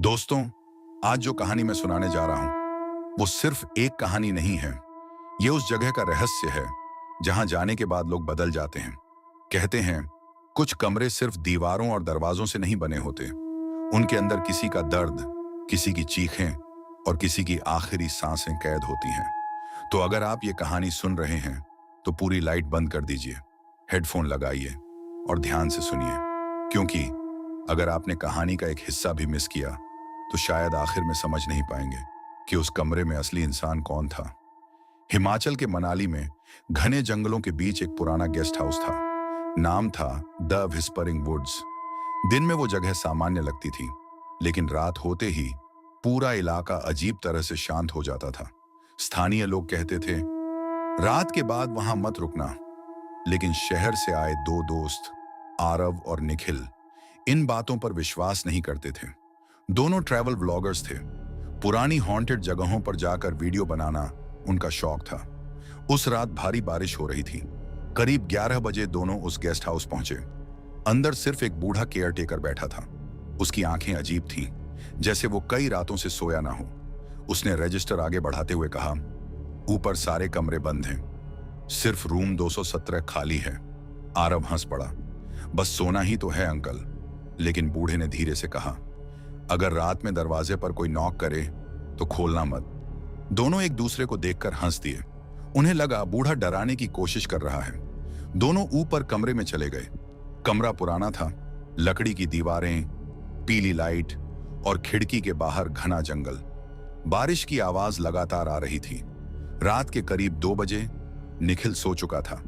दोस्तों, आज जो कहानी मैं सुनाने जा रहा हूं वो सिर्फ एक कहानी नहीं है। ये उस जगह का रहस्य है जहां जाने के बाद लोग बदल जाते हैं। कहते हैं कुछ कमरे सिर्फ दीवारों और दरवाजों से नहीं बने होते। उनके अंदर किसी का दर्द, किसी की चीखें और किसी की आखिरी सांसें कैद होती हैं। तो अगर आप ये कहानी सुन रहे हैं तो पूरी लाइट बंद कर दीजिए, हेडफोन लगाइए और ध्यान से सुनिए, क्योंकि अगर आपने कहानी का एक हिस्सा भी मिस किया तो शायद आखिर में समझ नहीं पाएंगे कि उस कमरे में असली इंसान कौन था। हिमाचल के मनाली में घने जंगलों के बीच एक पुराना गेस्ट हाउस था। नाम था द व्हिस्परिंग वुड्स। दिन में वो जगह सामान्य लगती थी, लेकिन रात होते ही पूरा इलाका अजीब तरह से शांत हो जाता था। स्थानीय लोग कहते थे रात के बाद वहां मत रुकना, लेकिन शहर से आए दो दोस्त, आरव और निखिल, इन बातों पर विश्वास नहीं करते थे। दोनों ट्रैवल व्लॉगर्स थे। पुरानी हॉन्टेड जगहों पर जाकर वीडियो बनाना उनका शौक था। उस रात भारी बारिश हो रही थी। करीब 11 बजे दोनों उस गेस्ट हाउस पहुंचे। अंदर सिर्फ एक बूढ़ा केयरटेकर बैठा था। उसकी आंखें अजीब थीं, जैसे वो कई रातों से सोया ना हो। उसने रजिस्टर आगे बढ़ाते हुए कहा, ऊपर सारे कमरे बंद हैं, सिर्फ रूम 217 खाली है। आरव हंस पड़ा। बस सोना ही तो है अंकल। लेकिन बूढ़े ने धीरे से कहा, अगर रात में दरवाजे पर कोई नॉक करे तो खोलना मत। दोनों एक दूसरे को देखकर हंस दिए। उन्हें लगा बूढ़ा डराने की कोशिश कर रहा है। दोनों ऊपर कमरे में चले गए। कमरा पुराना था। लकड़ी की दीवारें, पीली लाइट और खिड़की के बाहर घना जंगल। बारिश की आवाज लगातार आ रही थी। रात के करीब 2 बजे निखिल सो चुका था,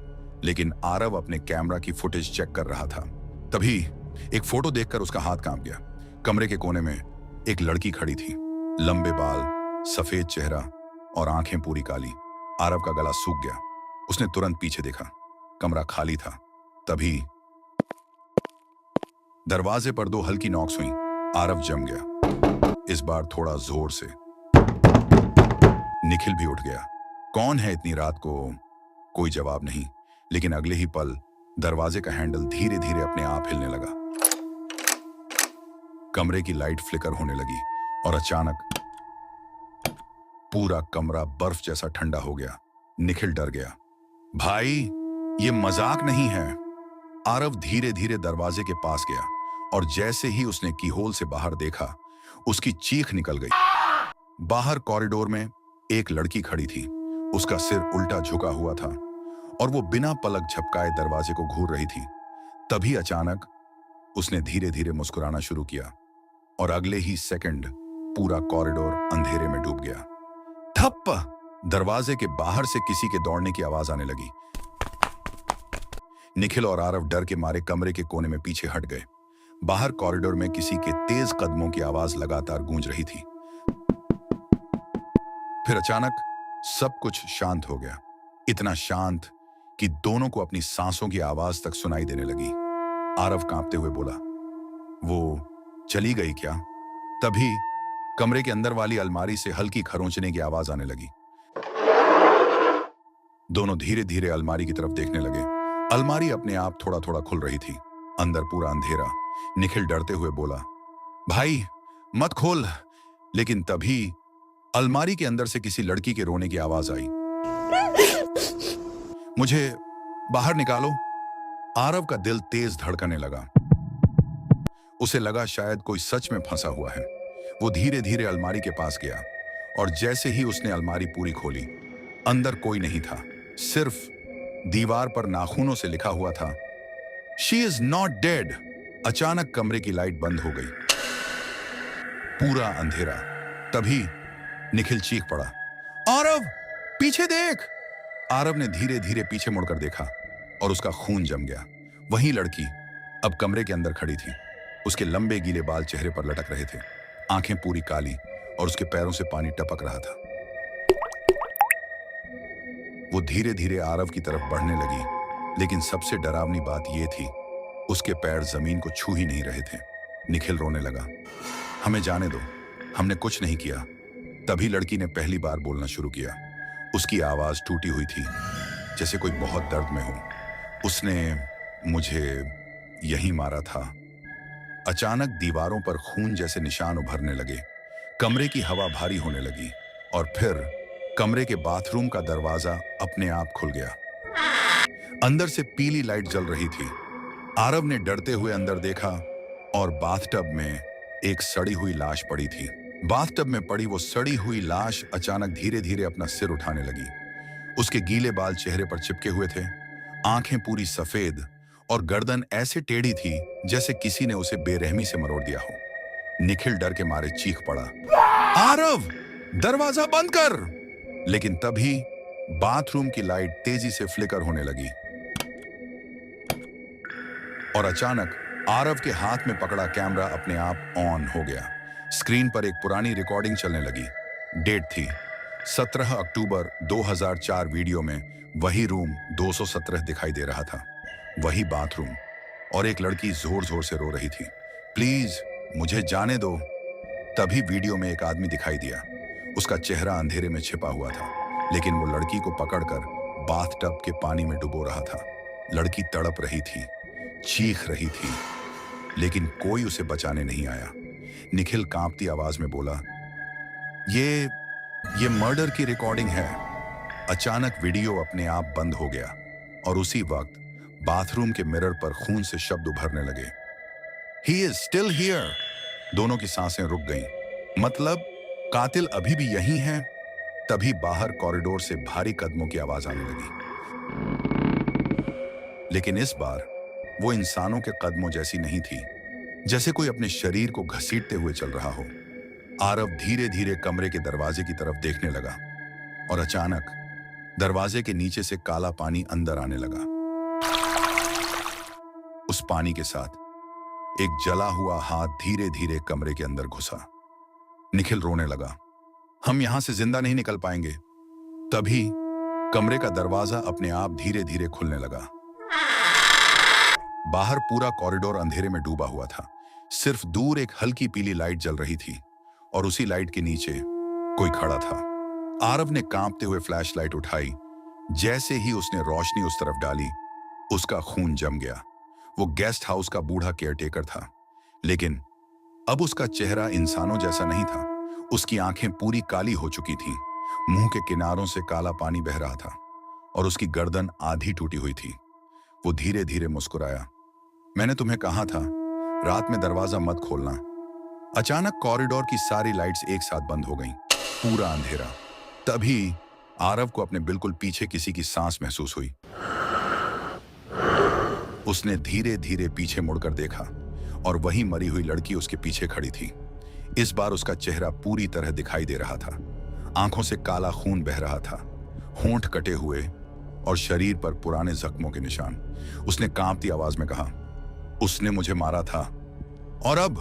लेकिन आरव अपने कैमरा की फुटेज चेक कर रहा था। तभी एक फोटो देखकर उसका हाथ कांप गया। कमरे के कोने में एक लड़की खड़ी थी। लंबे बाल, सफेद चेहरा और आंखें पूरी काली। आरव का गला सूख गया। उसने तुरंत पीछे देखा। कमरा खाली था। तभी दरवाजे पर 2 हल्की नॉक्स हुई। आरव जम गया, इस बार थोड़ा जोर से। निखिल भी उठ गया। कौन है इतनी रात को? कोई जवाब नहीं, लेकिन अगले ही पल दरवाजे का हैंडल धीरे धीरे अपने आप हिलने लगा। कमरे की लाइट फ्लिकर होने लगी और अचानक पूरा कमरा बर्फ जैसा ठंडा हो गया। निखिल डर गया। भाई, ये मजाक नहीं है। आरव धीरे धीरे दरवाजे के पास गया और जैसे ही उसने कीहोल से बाहर देखा, उसकी चीख निकल गई। बाहर कॉरिडोर में एक लड़की खड़ी थी। उसका सिर उल्टा झुका हुआ था और वो बिना पलक झपकाए दरवाजे को घूर रही थी। तभी अचानक उसने धीरे धीरे मुस्कुराना शुरू किया और अगले ही सेकंड पूरा कॉरिडोर अंधेरे में डूब गया। ठप्प! दरवाजे के बाहर से किसी के दौड़ने की आवाज आने लगी। निखिल और आरव डर के मारे कमरे के कोने में पीछे हट गए। बाहर कॉरिडोर में किसी के तेज कदमों की आवाज लगातार गूंज रही थी। फिर अचानक सब कुछ शांत हो गया। इतना शांत कि दोनों को अपनी सांसों की आवाज तक सुनाई देने लगी। आरव कांपते हुए बोला, वो चली गई क्या? तभी कमरे के अंदर वाली अलमारी से हल्की खरोंचने की आवाज आने लगी। दोनों धीरे धीरे अलमारी की तरफ देखने लगे। अलमारी अपने आप थोड़ा थोड़ा खुल रही थी। अंदर पूरा अंधेरा। निखिल डरते हुए बोला, भाई मत खोल। लेकिन तभी अलमारी के अंदर से किसी लड़की के रोने की आवाज आई। मुझे बाहर निकालो। आरव का दिल तेज धड़कने लगा। उसे लगा शायद कोई सच में फंसा हुआ है। वो धीरे धीरे अलमारी के पास गया और जैसे ही उसने अलमारी पूरी खोली, अंदर कोई नहीं था। सिर्फ दीवार पर नाखूनों से लिखा हुआ था, शी इज नॉट डेड। अचानक कमरे की लाइट बंद हो गई। पूरा अंधेरा। तभी निखिल चीख पड़ा, आरव पीछे देख। आरव ने धीरे धीरे पीछे मुड़कर देखा और उसका खून जम गया। वही लड़की अब कमरे के अंदर खड़ी थी। उसके लंबे गीले बाल चेहरे पर लटक रहे थे, आंखें पूरी काली और उसके पैरों से पानी टपक रहा था। वो धीरे धीरे आरव की तरफ बढ़ने लगी, लेकिन सबसे डरावनी बात यह थी, उसके पैर जमीन को छू ही नहीं रहे थे। निखिल रोने लगा, हमें जाने दो, हमने कुछ नहीं किया। तभी लड़की ने पहली बार बोलना शुरू किया। उसकी आवाज टूटी हुई थी, जैसे कोई बहुत दर्द में हो। उसने मुझे यहीं मारा था। अचानक दीवारों पर खून जैसे निशान उभरने लगे, कमरे की हवा भारी होने लगी और फिर कमरे के बाथरूम का दरवाजा अपने आप खुल गया। अंदर से पीली लाइट जल रही थी। आरव ने डरते हुए अंदर देखा और बाथटब में एक सड़ी हुई लाश पड़ी थी। बाथटब में पड़ी वो सड़ी हुई लाश अचानक धीरे धीरे अपना सिर उठाने लगी। उसके गीले बाल चेहरे पर चिपके हुए थे, आंखें पूरी सफेद और गर्दन ऐसे टेढ़ी थी जैसे किसी ने उसे बेरहमी से मरोड़ दिया हो। निखिल डर के मारे चीख पड़ा, आरव, दरवाजा बंद कर! लेकिन तभी बाथरूम की लाइट तेजी से फ्लिकर होने लगी और अचानक आरव के हाथ में पकड़ा कैमरा अपने आप ऑन हो गया। स्क्रीन पर एक पुरानी रिकॉर्डिंग चलने लगी। डेट थी 17 अक्टूबर 2004। वीडियो में वही रूम 217 दिखाई दे रहा था, वही बाथरूम, और एक लड़की जोर जोर से रो रही थी, प्लीज मुझे जाने दो। तभी वीडियो में एक आदमी दिखाई दिया। उसका चेहरा अंधेरे में छिपा हुआ था, लेकिन वो लड़की को पकड़कर बाथटब के पानी में डुबो रहा था। लड़की तड़प रही थी, चीख रही थी, लेकिन कोई उसे बचाने नहीं आया। निखिल कांपती आवाज में बोला, ये मर्डर की रिकॉर्डिंग है। अचानक वीडियो अपने आप बंद हो गया और उसी वक्त बाथरूम के मिरर पर खून से शब्द उभरने लगे, ही इज स्टिल हियर। दोनों की सांसें रुक गईं। मतलब कातिल अभी भी यहीं है। तभी बाहर कॉरिडोर से भारी कदमों की आवाज आने लगी, लेकिन इस बार वो इंसानों के कदमों जैसी नहीं थी, जैसे कोई अपने शरीर को घसीटते हुए चल रहा हो। आरव धीरे धीरे कमरे के दरवाजे की तरफ देखने लगा और अचानक दरवाजे के नीचे से काला पानी अंदर आने लगा। उस पानी के साथ एक जला हुआ हाथ धीरे धीरे कमरे के अंदर घुसा। निखिल रोने लगा, हम यहां से जिंदा नहीं निकल पाएंगे। तभी कमरे का दरवाजा अपने आप धीरे धीरे खुलने लगा। बाहर पूरा कॉरिडोर अंधेरे में डूबा हुआ था। सिर्फ दूर एक हल्की पीली लाइट जल रही थी और उसी लाइट के नीचे कोई खड़ा था। आरव ने कांपते हुए फ्लैशलाइट उठाई। जैसे ही उसने रोशनी उस तरफ डाली, उसका खून जम गया। वो गेस्ट हाउस का बूढ़ा केयरटेकर था, लेकिन अब उसका चेहरा इंसानों जैसा नहीं था। उसकी आंखें पूरी काली हो चुकी थीं, मुंह के किनारों से काला पानी बह रहा था और उसकी गर्दन आधी टूटी हुई थी। वो धीरे धीरे मुस्कुराया, मैंने तुम्हें कहा था रात में दरवाजा मत खोलना। अचानक कॉरिडोर की सारी लाइट्स एक साथ बंद हो गईं, पूरा अंधेरा। तभी आरव को अपने बिल्कुल पीछे किसी की सांस महसूस हुई। उसने धीरे धीरे पीछे मुड़कर देखा और वही मरी हुई लड़की उसके पीछे खड़ी थी। इस बार उसका चेहरा पूरी तरह दिखाई दे रहा था। आंखों से काला खून बह रहा था, होंठ कटे हुए और शरीर पर पुराने जख्मों के निशान। उसने कांपती आवाज में कहा, उसने मुझे मारा था और अब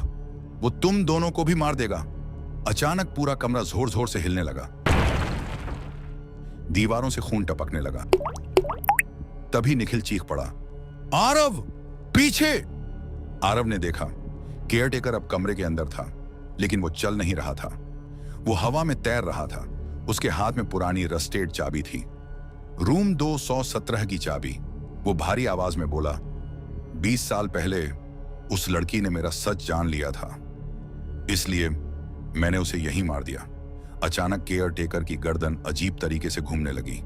वो तुम दोनों को भी मार देगा। अचानक पूरा कमरा जोर जोर से हिलने लगा, दीवारों से खून टपकने लगा। तभी निखिल चीख पड़ा, आरव, पीछे! आरव ने देखा, केयरटेकर अब कमरे के अंदर था, लेकिन वो चल नहीं रहा था। वो हवा में तैर रहा था। उसके हाथ में पुरानी रस्टेड चाबी थी, रूम 217 की चाबी। वो भारी आवाज में बोला, 20 साल पहले उस लड़की ने मेरा सच जान लिया था, इसलिए मैंने उसे यहीं मार दिया। अचानक केयरटेकर की गर्दन अजीब तरीके से घूमने लगी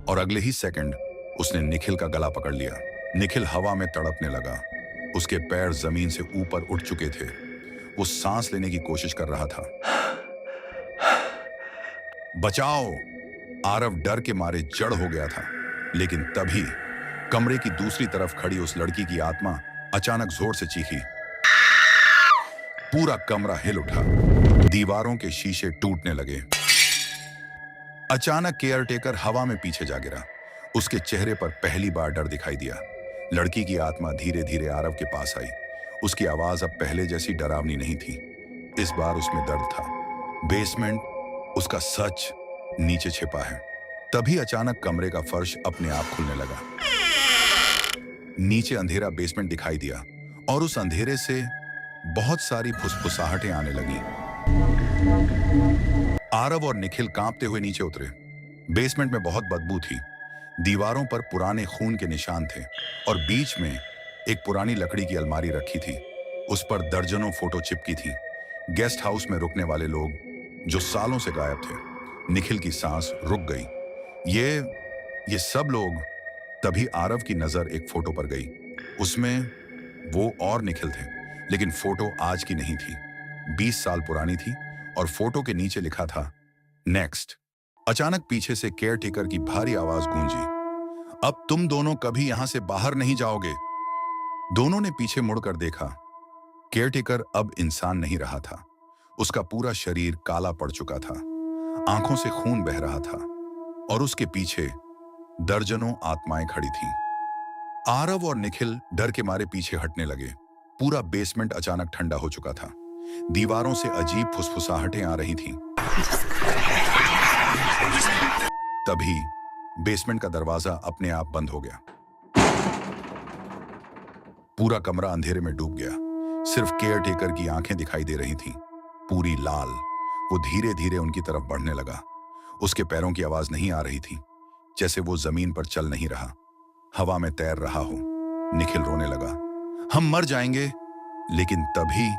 और अगले ही सेकंड उसने निखिल का गला पकड़ लिया। निखिल हवा में तड़पने लगा, उसके पैर जमीन से ऊपर उठ चुके थे। वो सांस लेने की कोशिश कर रहा था। बचाओ! आरव डर के मारे जड़ हो गया था, लेकिन तभी कमरे की दूसरी तरफ खड़ी उस लड़की की आत्मा अचानक जोर से चीखी। पूरा कमरा हिल उठा, दीवारों के शीशे टूटने लगे। अचानक केयरटेकर हवा में पीछे जा गिरा। उसके चेहरे पर पहली बार डर दिखाई दिया। लड़की की आत्मा धीरे धीरे आरव के पास आई। उसकी आवाज अब पहले जैसी डरावनी नहीं थी, इस बार उसमें दर्द था। बेसमेंट, उसका सच नीचे छिपा है। तभी अचानक कमरे का फर्श अपने आप खुलने लगा। नीचे अंधेरा बेसमेंट दिखाई दिया और उस अंधेरे से बहुत सारी फुसफुसाहटें आने लगी। आरव और निखिल कांपते हुए नीचे उतरे। बेसमेंट में बहुत बदबू थी, दीवारों पर पुराने खून के निशान थे और बीच में एक पुरानी लकड़ी की अलमारी रखी थी। उस पर दर्जनों फोटो चिपकी थी। गेस्ट हाउस में रुकने वाले लोग जो सालों से गायब थे। निखिल की सांस रुक गई। ये सब लोग। तभी आरव की नजर एक फोटो पर गई। उसमें वो और निखिल थे, लेकिन फोटो आज की नहीं थी, 20 साल पुरानी थी और फोटो के नीचे लिखा था नेक्स्ट। अचानक पीछे से केयर टेकर की भारी आवाज गूंजी। अब तुम दोनों कभी यहां से बाहर नहीं जाओगे। दोनों ने पीछे मुड़कर देखा। केयर टेकर अब इंसान नहीं रहा था। उसका पूरा शरीर काला पड़ चुका था, आंखों से खून बह रहा था और उसके पीछे दर्जनों आत्माएं खड़ी थीं। आरव और निखिल डर के मारे पीछे हटने लगे। पूरा बेसमेंट अचानक ठंडा हो चुका था। दीवारों से अजीब फुसफुसाहटें आ रही थीं। तभी बेसमेंट का दरवाजा अपने आप बंद हो गया। पूरा कमरा अंधेरे में डूब गया। सिर्फ केयर टेकर की आंखें दिखाई दे रही थीं, पूरी लाल। वो धीरे धीरे उनकी तरफ बढ़ने लगा। उसके पैरों की आवाज नहीं आ रही थी, जैसे वो जमीन पर चल नहीं रहा, हवा में तैर रहा हो। निखिल रोने लगा, हम मर जाएंगे। लेकिन तभी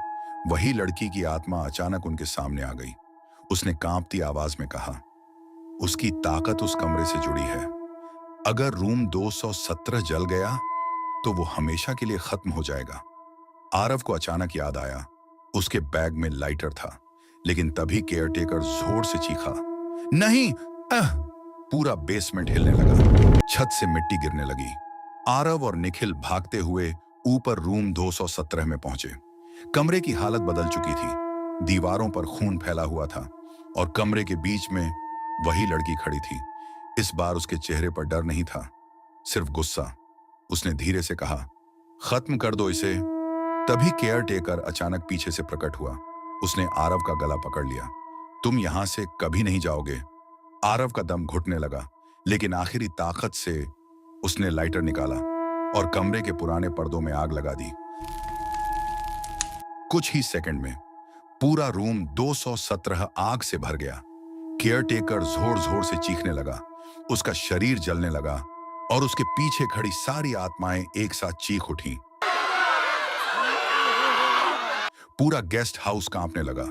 वही लड़की की आत्मा अचानक उनके सामने आ गई। उसने कांपती आवाज में कहा, उसकी ताकत उस कमरे से जुड़ी है। अगर रूम 217 जल गया तो वो हमेशा के लिए खत्म हो जाएगा। आरव को अचानक याद आया, उसके बैग में लाइटर था। लेकिन तभी केयर टेकर जोर से चीखा, नहीं! पूरा बेसमेंट हिलने लगा, छत से मिट्टी गिरने लगी। आरव और निखिल भागते हुए ऊपर रूम 217 में पहुंचे। कमरे की हालत बदल चुकी थी। दीवारों पर खून फैला हुआ था और कमरे के बीच में वही लड़की खड़ी थी। इस बार उसके चेहरे पर डर नहीं था, सिर्फ गुस्सा। उसने धीरे से कहा, खत्म कर दो इसे। तभी केयर टेकर अचानक पीछे से प्रकट हुआ। उसने आरव का गला पकड़ लिया। तुम यहां से कभी नहीं जाओगे। आरव का दम घुटने लगा, लेकिन आखिरी ताकत से उसने लाइटर निकाला और कमरे के पुराने पर्दों में आग लगा दी। कुछ ही सेकंड में पूरा रूम 217 आग से भर गया। केयर टेकर जोर जोर से चीखने लगा, उसका शरीर जलने लगा और उसके पीछे खड़ी सारी आत्माएं एक साथ चीख उठी। पूरा गेस्ट हाउस कांपने लगा।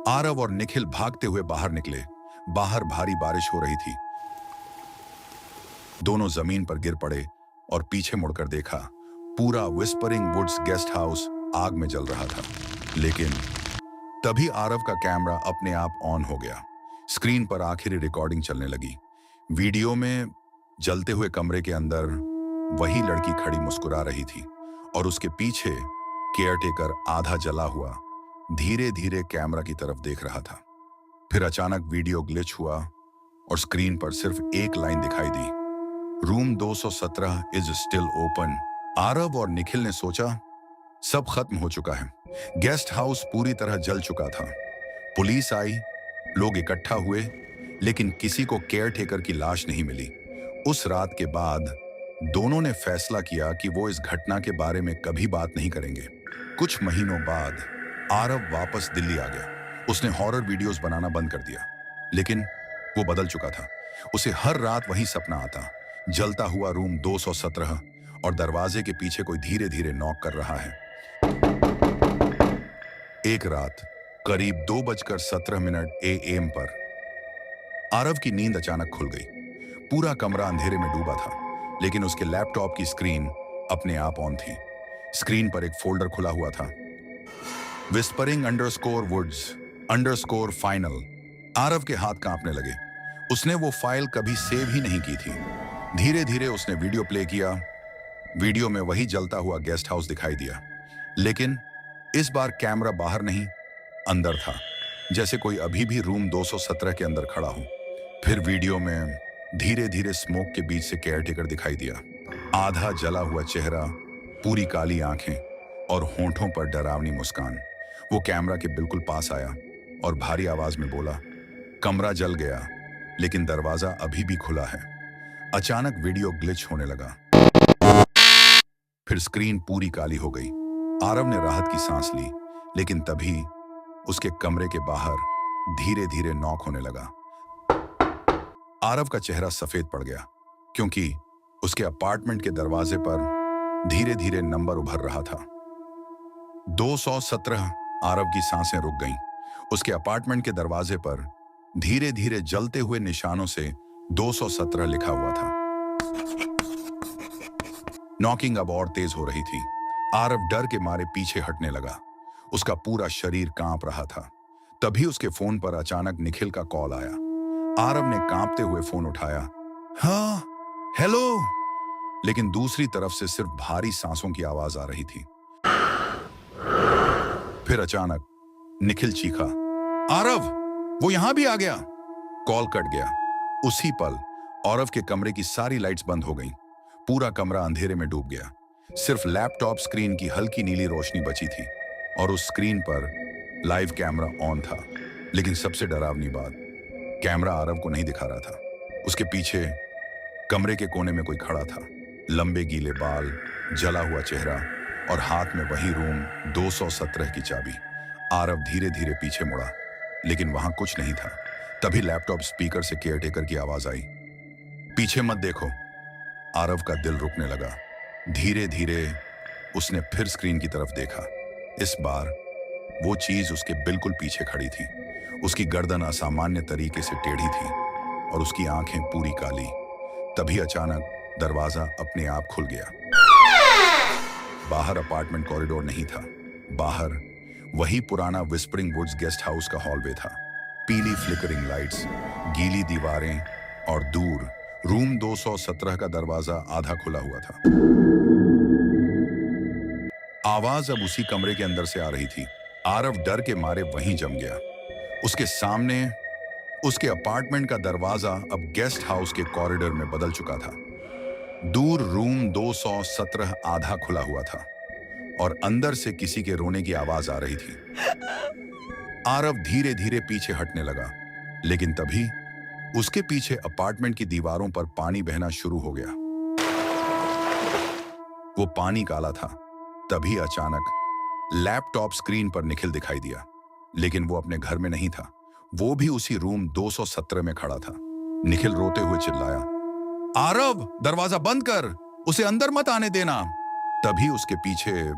आरव और निखिल भागते हुए बाहर निकले। बाहर भारी बारिश हो रही थी। दोनों जमीन पर गिर पड़े और पीछे मुड़कर देखा। पूरा विस्परिंग वुड्स गेस्ट हाउस आग में जल रहा था। लेकिन तभी आरव का कैमरा अपने आप ऑन हो गया। स्क्रीन पर आखिरी रिकॉर्डिंग चलने लगी। वीडियो में जलते हुए कमरे के अंदर वही लड़की खड़ी मुस्कुरा रही थी और उसके पीछे केयर टेकर आधा जला हुआ धीरे धीरे कैमरा की तरफ देख रहा था। फिर अचानक वीडियो ग्लिच हुआ और स्क्रीन पर सिर्फ एक लाइन दिखाई दी, room 217 is still open. Aarav और निखिल ने सोचा सब खत्म हो चुका है। गेस्ट हाउस पूरी तरह जल चुका था। पुलिस आई, लोग इकट्ठा हुए, लेकिन किसी को केयर टेकर की लाश नहीं मिली। उस रात के बाद दोनों ने फैसला किया कि वो इस घटना के बारे में कभी बात नहीं करेंगे। कुछ महीनों बाद आरव वापस दिल्ली आ गया। उसने हॉरर वीडियोस बनाना बंद कर दिया, लेकिन वो बदल चुका था। उसे हर रात वही सपना आता, जलता हुआ रूम 217 और दरवाजे के पीछे कोई धीरे धीरे नॉक कर रहा है। एक रात करीब 2:17 AM पर आरव की नींद अचानक खुल गई। पूरा कमरा अंधेरे में डूबा था, लेकिन उसके लैपटॉप की स्क्रीन अपने आप ऑन थी। स्क्रीन पर एक फोल्डर खुला हुआ था, whispering_woods_final। आरव के हाथ कांपने लगे। उसने वो फाइल कभी सेव ही नहीं की थी। धीरे धीरे उसने वीडियो प्ले किया। वीडियो में वही जलता हुआ गेस्ट हाउस दिखाई दिया, लेकिन इस बार कैमरा बाहर नहीं, अंदर था, जैसे कोई अभी भी रूम 217 के अंदर खड़ा हो। फिर वीडियो में धीरे धीरे स्मोक के बीच से केयर टेकर दिखाई दिया। आधा जला हुआ चेहरा, पूरी काली आंखें और होंठों पर डरावनी मुस्कान। वो कैमरा के बिल्कुल पास आया और भारी आवाज में बोला, कमरा जल गया, लेकिन दरवाजा अभी भी खुला है। अचानक वीडियो ग्लिच होने लगा। फिर स्क्रीन पूरी काली हो गई। आरव ने राहत की सांस ली, लेकिन तभी उसके कमरे के बाहर धीरे धीरे नॉक होने लगा। आरव का चेहरा सफेद पड़ गया क्योंकि उसके अपार्टमेंट के दरवाजे पर धीरे धीरे नंबर उभर रहा था। 217। आरव की सांसें रुक गईं। उसके अपार्टमेंट के दरवाजे पर धीरे धीरे जलते हुए निशानों से 217 लिखा हुआ था। नॉकिंग अब और तेज हो रही थी। आरव डर के मारे पीछे हटने लगा। उसका पूरा शरीर कांप रहा था। तभी उसके फोन पर अचानक निखिल का कॉल आया। आरव ने कांपते हुए फोन उठाया। हाँ, हेलो। लेकिन दूसरी तरफ से सिर्फ भारी सांसों की आवाज आ रही थी। फिर अचानक निखिल चीखा, आरव, वो यहां भी आ गया। कॉल कट गया। उसी पल आरव के कमरे की सारी लाइट्स बंद हो गईं। पूरा कमरा अंधेरे में डूब गया। सिर्फ लैपटॉप स्क्रीन की हल्की नीली रोशनी बची थी और उस स्क्रीन पर लाइव कैमरा ऑन था। लेकिन सबसे डरावनी बात, कैमरा आरव को नहीं दिखा रहा था। उसके पीछे कमरे के कोने में कोई खड़ा था। लंबे गीले बाल, जला हुआ चेहरा और हाथ में वही रूम 217 की चाबी। आरव धीरे धीरे पीछे मुड़ा, लेकिन वहां कुछ नहीं था। तभी लैपटॉप स्पीकर से केयरटेकर की आवाज आई, पीछे मत देखो। आरव का दिल रुकने लगा। धीरे धीरे उसने फिर स्क्रीन की तरफ देखा। इस बार वो चीज उसके बिल्कुल पीछे खड़ी थी। उसकी गर्दन असामान्य तरीके से टेढ़ी थी और उसकी आंखें पूरी काली। तभी अचानक दरवाजा अपने आप खुल गया। बाहर अपार्टमेंट कॉरिडोर नहीं था। बाहर वही पुराना विस्परिंग वुड्स गेस्ट हाउस का हॉलवे था। पीली फ्लिकरिंग लाइट्स, गीली दीवारें और दूर रूम 217 का दरवाजा आधा खुला हुआ था। आवाज अब उसी कमरे के अंदर से आ रही थी। आरव डर के मारे वहीं जम गया। उसके सामने उसके अपार्टमेंट का दरवाजा अब गेस्ट हाउस के कॉरिडोर में बदल चुका था। दूर रूम 217 आधा खुला हुआ था और अंदर से किसी के रोने की आवाज आ रही थी। आरव धीरे धीरे पीछे हटने लगा, लेकिन तभी उसके पीछे अपार्टमेंट की दीवारों पर पानी बहना शुरू हो गया। वो पानी काला था। तभी अचानक लैपटॉप स्क्रीन पर निखिल दिखाई दिया, लेकिन वो अपने घर में नहीं था। वो भी उसी रूम 217 में खड़ा था। निखिल रोते हुए चिल्लाया, आरव, दरवाजा बंद कर, उसे अंदर मत आने देना। तभी उसके पीछे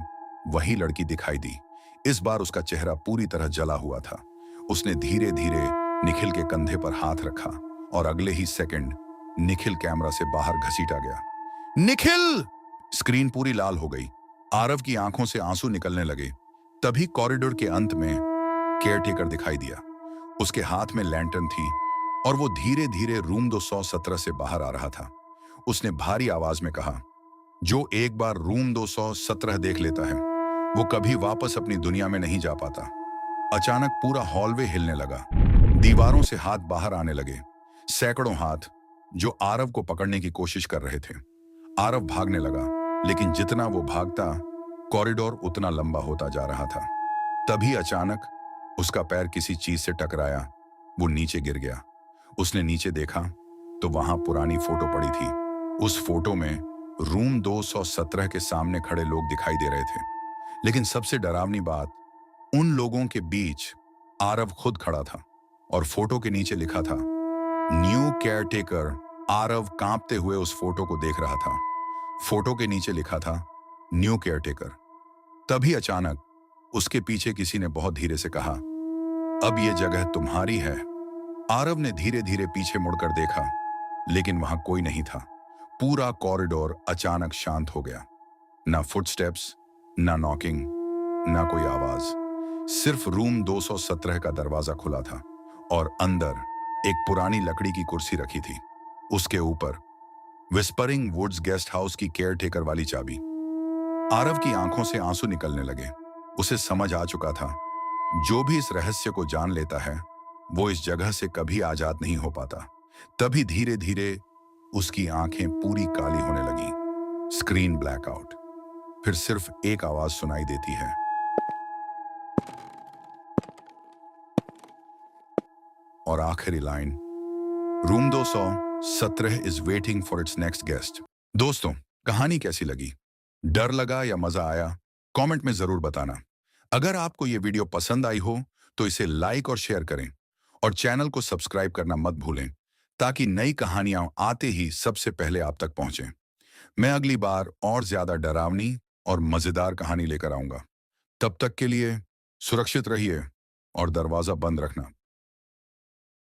वही लड़की दिखाई दी। इस बार उसका चेहरा पूरी तरह जला हुआ था। उसने धीरे धीरे निखिल के कंधे पर हाथ रखा और अगले ही सेकंड निखिल कैमरा से बाहर घसीटा गया। निखिल! स्क्रीन पूरी लाल हो गई। आरव की आंखों से आंसू निकलने लगे। तभी कॉरिडोर के अंत में केयरटेकर दिखाई दिया। उसके हाथ में लैंटर्न थी और वो धीरे धीरे रूम 217 से बाहर आ रहा था। उसने भारी आवाज में कहा, जो एक बार रूम 217 देख लेता है वो कभी वापस अपनी दुनिया में नहीं जा पाता। अचानक पूरा हॉलवे हिलने लगा। दीवारों से हाथ बाहर आने लगे, सैकड़ों हाथ जो आरव को पकड़ने की कोशिश कर रहे थे। आरव भागने लगा, लेकिन जितना वो भागता कॉरिडोर उतना लंबा होता जा रहा था। तभी अचानक उसका पैर किसी चीज से टकराया। वो नीचे गिर गया। उसने नीचे देखा तो वहां पुरानी फोटो पड़ी थी। उस फोटो में रूम 217 के सामने खड़े लोग दिखाई दे रहे थे, लेकिन सबसे डरावनी बात, उन लोगों के बीच आरव खुद खड़ा था और फोटो के नीचे लिखा था, न्यू केयरटेकर। आरव कांपते हुए उस फोटो को देख रहा था। फोटो के नीचे लिखा था, न्यू केयरटेकर। तभी अचानक उसके पीछे किसी ने बहुत धीरे से कहा, अब ये जगह तुम्हारी है। आरव ने धीरे धीरे पीछे मुड़कर देखा, लेकिन वहां कोई नहीं था। पूरा कॉरिडोर अचानक शांत हो गया। ना फुटस्टेप्स, ना नॉकिंग, ना कोई आवाज। सिर्फ रूम 217 का दरवाजा खुला था और अंदर एक पुरानी लकड़ी की कुर्सी रखी थी। उसके ऊपर विस्परिंग वुड्स गेस्ट हाउस की केयरटेकर वाली चाबी। आरव की आंखों से आंसू निकलने लगे। उसे समझ आ चुका था, जो भी इस रहस्य को जान लेता है वो इस जगह से कभी आजाद नहीं हो पाता। तभी धीरे धीरे उसकी आंखें पूरी काली होने लगी। Screen blackout. फिर सिर्फ एक आवाज सुनाई देती है, और आखिरी line, room 217 is waiting for its next guest. दोस्तों, कहानी कैसी लगी? डर लगा या मजा आया? कमेंट में जरूर बताना। अगर आपको यह वीडियो पसंद आई हो तो इसे लाइक और शेयर करें और चैनल को सब्सक्राइब करना मत भूलें, ताकि नई कहानियां आते ही सबसे पहले आप तक पहुंचें। मैं अगली बार और ज्यादा डरावनी और मजेदार कहानी लेकर आऊंगा। तब तक के लिए सुरक्षित रहिए और दरवाजा बंद रखना।